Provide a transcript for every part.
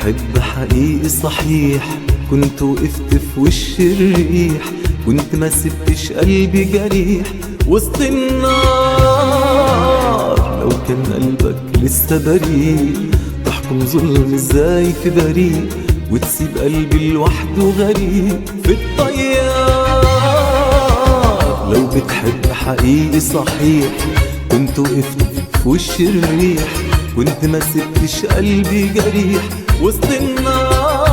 بتحب حقيقي صحيح كنت وقفت في وش الريح، كنت ما سبتش قلبي جريح وسط النار. لو كان قلبك لسه بريء تحكم ظلم ازاي في بريء، وتسيب قلبي لوحده غريب في الطيار. لو بتحب حقيقي صحيح كنت وقفت في وش الريح، كنت ما سبتش قلبي جريح وسط النار.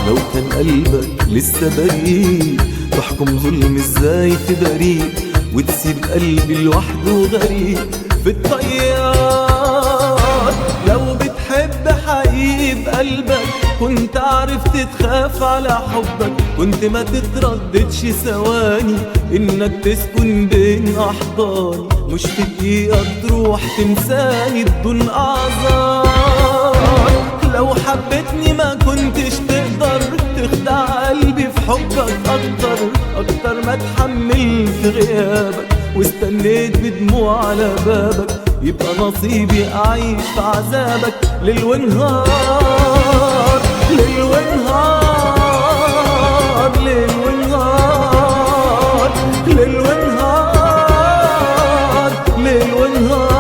لو كان قلبك لسه بريء تحكم ظلم ازاي في بريء، وتسيب قلبي لوحده غريب في الطيار. لو بتحب حقيقي بقلبك كنت عرفت تخاف على حبك، كنت ما تترددش ثواني انك تسكن بين احضاني، مش في دقيقة تروح تنساني بدون اعذار. لو حبيتني ما كنتش تقدر تخدع قلبي في حبك اكتر ما اتحملت غيابك واستنيت بدموع على بابك، يبقى نصيبي اعيش في عذابك ليل ونهار ليل ونهار ليل ونهار ليل ونهار ليل ونهار.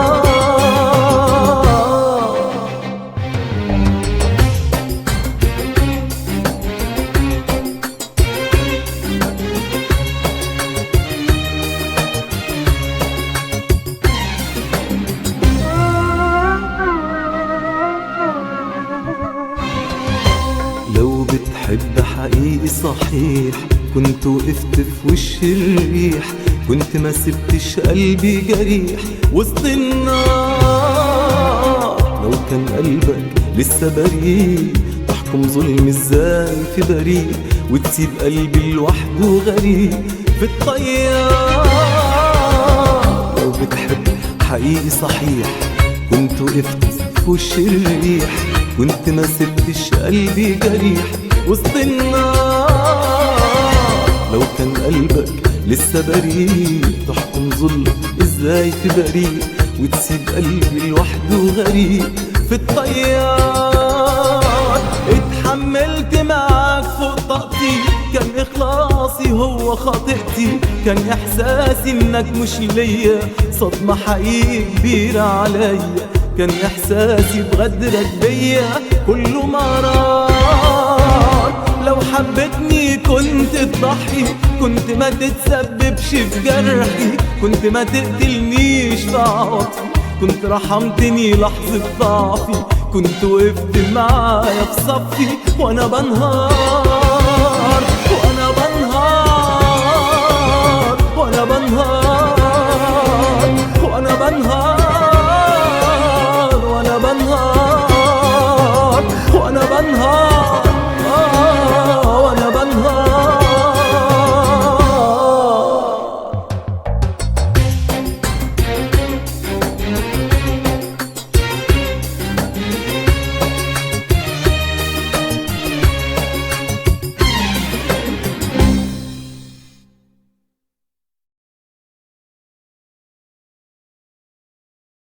لو بتحب حقيقي صحيح كنت وقفت في وش الريح، كنت ما سبتش قلبي جريح وسط النار. لو كان قلبك لسه بريء تحكم ظلم ازاي في بريء، وتسيب قلبي لوحده غريب في الطيار. لو بتحب حقيقي صحيح كنت وقفت في وش الريح، كنت ما سبتش قلبي جريح وسط النار. لو كان قلبك لسه بريء تحكم ظلم ازاي في بريء، وتسيب قلبي لوحده غريب في الطيار. اتحملت معاك فوق طاقتي، كان اخلاصي هو خاطئتي، كان احساسي انك مش ليا صدمة حقيقي كبيرة عليا، كان احساسي بغدرك بيا كله مرار. لو حبيتني كنت تضحي، كنت ما تتسببش في جرحي، كنت ما تقتلنيش في عواطفي، كنت رحمتني لحظة ضعفي، كنت وقفت معايا في صفي وانا بنهار.